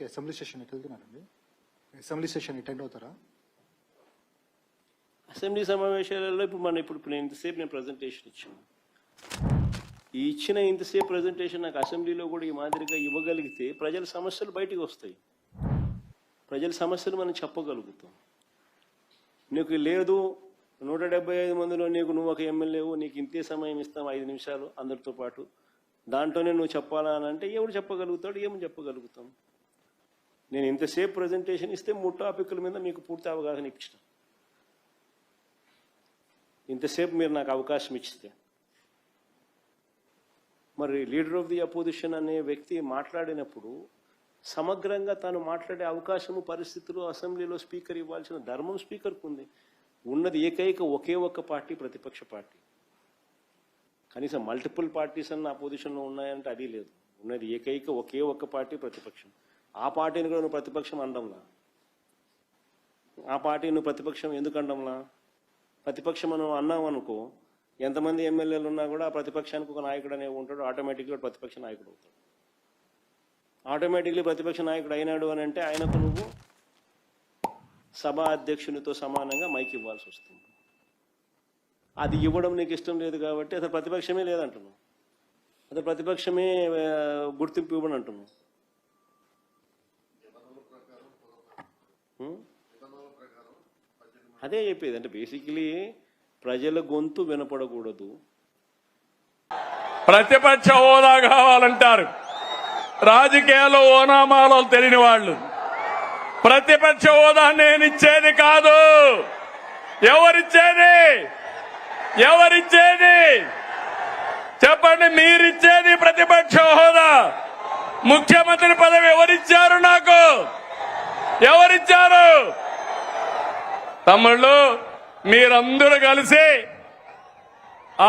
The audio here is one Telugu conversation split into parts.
అసెంబ్లీ సెషన్ ఎటు వెళ్తున్నారండి? అసెంబ్లీ సెషన్ అటెండ్ అవుతారా? అసెంబ్లీ సమావేశాలలో ఇప్పుడు నేను ఇంతసేపు ప్రజెంటేషన్ ఇచ్చాను. ఈ ఇచ్చిన ఇంతసేపు ప్రజెంటేషన్ నాకు అసెంబ్లీలో కూడా ఈ మాదిరిగా ఇవ్వగలిగితే ప్రజల సమస్యలు బయటికి వస్తాయి. ప్రజల సమస్యలు మనం చెప్పగలుగుతాం. నీకు లేదు 175 మందిలో నువ్వు ఒక ఎమ్మెల్యేవు, నీకు ఇంతే సమయం ఇస్తాం 5 నిమిషాలు అందరితో పాటు, దాంట్లోనే నువ్వు చెప్పాలా అని అంటే ఎవడు చెప్పగలుగుతాడు? ఏమని చెప్పగలుగుతాం? నేను ఇంతసేపు ప్రజెంటేషన్ ఇస్తే 3 టాపిక్ల మీద మీకు పూర్తి అవగాహన ఇచ్చిన. ఇంతసేపు మీరు నాకు అవకాశం ఇచ్చితే మరి లీడర్ ఆఫ్ ది అపోజిషన్ అనే వ్యక్తి మాట్లాడినప్పుడు సమగ్రంగా తాను మాట్లాడే అవకాశము, పరిస్థితులు అసెంబ్లీలో స్పీకర్ ఇవ్వాల్సిన ధర్మం స్పీకర్కు ఉంది. ఉన్నది ఒకే ఒక్క పార్టీ, ప్రతిపక్ష పార్టీ. కనీసం మల్టిపుల్ పార్టీస్ అన్న అపోజిషన్లో ఉన్నాయంటే అది లేదు. ఉన్నది ఒకే ఒక్క పార్టీ, ప్రతిపక్షం. ఆ పార్టీని కూడా నువ్వు ప్రతిపక్షం అనడంలా. ఆ పార్టీ నువ్వు ప్రతిపక్షం ఎందుకు అనడంలా? ప్రతిపక్షం మనం అన్నాం అనుకో, ఎంతమంది ఎమ్మెల్యేలు ఉన్నా కూడా ఆ ప్రతిపక్షానికి ఒక నాయకుడు అనేవి ఉంటాడు. ఆటోమేటిక్గా ప్రతిపక్ష నాయకుడు అవుతాడు. ఆటోమేటిక్లీ ప్రతిపక్ష నాయకుడు అయినాడు అని అంటే ఆయనకు నువ్వు సభా అధ్యక్షునితో సమానంగా మైక్ ఇవ్వాల్సి వస్తుంది. అది ఇవ్వడం నీకు ఇష్టం లేదు కాబట్టి అసలు ప్రతిపక్షమే లేదంటున్నావు. అసలు ప్రతిపక్షమే గుర్తింపు ఇవ్వని అంటున్నావు. అదే చెప్పేది. అంటే బేసికలీ ప్రజల గొంతు వినపడకూడదు. ప్రతిపక్ష హోదా కావాలంటారు రాజకీయాల్లో ఓనామాలో తెలియని వాళ్ళు. ప్రతిపక్ష హోదా నేనిచ్చేది కాదు. ఎవరిచ్చేది చెప్పండి. మీరిచ్చేది ప్రతిపక్ష హోదా. ముఖ్యమంత్రి పదవి ఎవరిచ్చారు? నాకు ఎవరిచ్చారు? తమ్ముళ్ళు, మీరందరూ కలిసి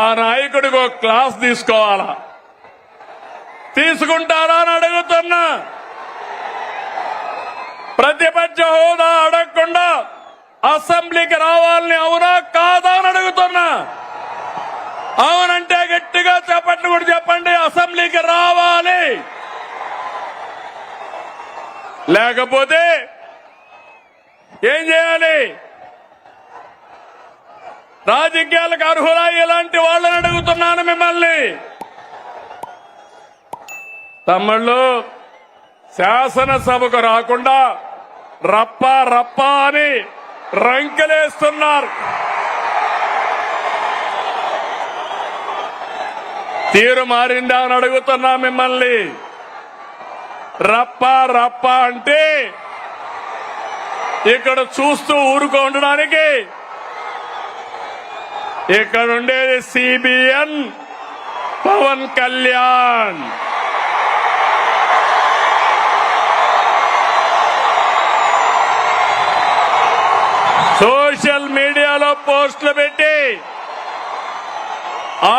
ఆ నాయకుడికి ఒక క్లాస్ తీసుకోవాలా? తీసుకుంటారా అని అడుగుతున్నా. ప్రతిపక్ష హోదా అడగకుండా అసెంబ్లీకి రావాలని అవునా కాదా అని అడుగుతున్నా. అవునంటే గట్టిగా చెప్పండి, కూడా చెప్పండి. అసెంబ్లీకి రావాలి. లేకపోతే ఏం చేయాలి? రాజకీయాలకు అర్హులా ఇలాంటి వాళ్ళని అడుగుతున్నాను మిమ్మల్ని. తమ్ముళ్ళు, శాసనసభకు రాకుండా రప్ప అని రంకెలేస్తున్నారు. తీరు మారిందా అని అడుగుతున్నా మిమ్మల్ని. రప్ప అంటే ఇక్కడ చూస్తూ ఊరుకోండడానికి ఇక్కడ ఉండేది సిబిఎన్ పవన్ కళ్యాణ్. సోషల్ మీడియాలో పోస్టులు పెట్టి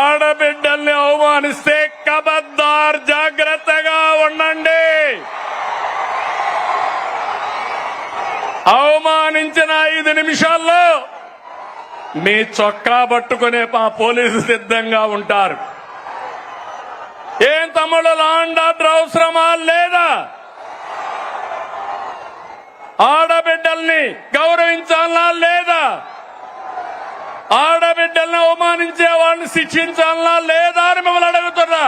ఆడబిడ్డల్ని అవమానిస్తే ఖబర్దార్, జాగ్రత్తగా ఉండండి. అవమానించిన 5 నిమిషాల్లో మీ చొక్కా పట్టుకునే మా పోలీసు సిద్ధంగా ఉంటారు. ఏం తమ్ముళ్ళు, లాండ్ ఆర్డర్ అవసరమా లేదా? ఆడబిడ్డల్ని గౌరవించాలా లేదా? ఆడబిడ్డల్ని అవమానించే వాళ్ళని శిక్షించాలా లేదా అని మిమ్మల్ని అడుగుతున్నా.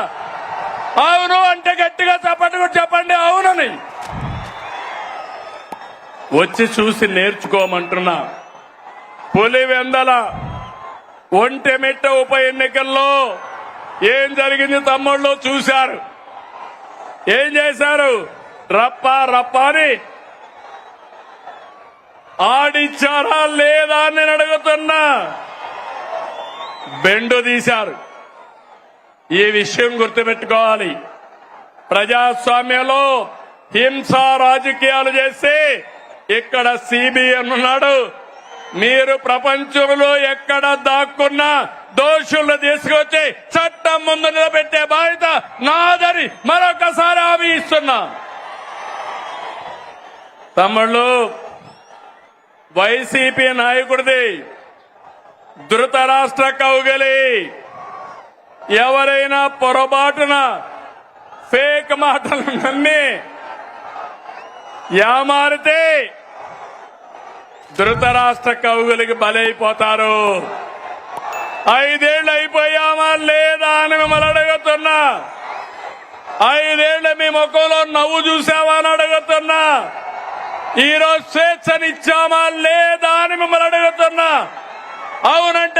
అవును అంటే గట్టిగా చెప్పండి అవునని. వచ్చి చూసి నేర్చుకోమంటున్నా. పులివెందల ఒంటెమిట్ట ఉప ఎన్నికల్లో ఏం జరిగింది తమ్ముళ్ళు చూశారు. ఏం చేశారు? రప్ప అని ఆడిచ్చారా లేదా అని నేను అడుగుతున్నా. బెండు తీశారు. ఈ విషయం గుర్తుపెట్టుకోవాలి. ప్రజాస్వామ్యంలో హింసా రాజకీయాలు చేస్తే ఇక్కడ సిబిఎన్ ఉన్నాడు. మీరు ప్రపంచంలో ఎక్కడ దాక్కున్నా దోషులను తీసుకొచ్చి చట్టం ముందు నిలబెట్టే బాధ్యత నాదని మరొకసారి హామీ ఇస్తున్నా. తమ్ముళ్ళు, వైసీపీ నాయకుడిది ధృతరాష్ట్ర కౌగిలి. ఎవరైనా పొరపాటున ఫేక్ మాటలు నమ్మి యామారితే ధృతరాష్ట్ర కవుగులకి బలైపోతారు. 5 ఏళ్ళు అయిపోయామా లేదా అని మిమ్మల్ని అడుగుతున్నా. 5 ఏళ్ళు మీ ముఖంలో నవ్వు చూసావా అని అడుగుతున్నా. ఈరోజు స్వేచ్ఛనిచ్చామా లేదా అని మిమ్మల్ని అడుగుతున్నా. అవునంటే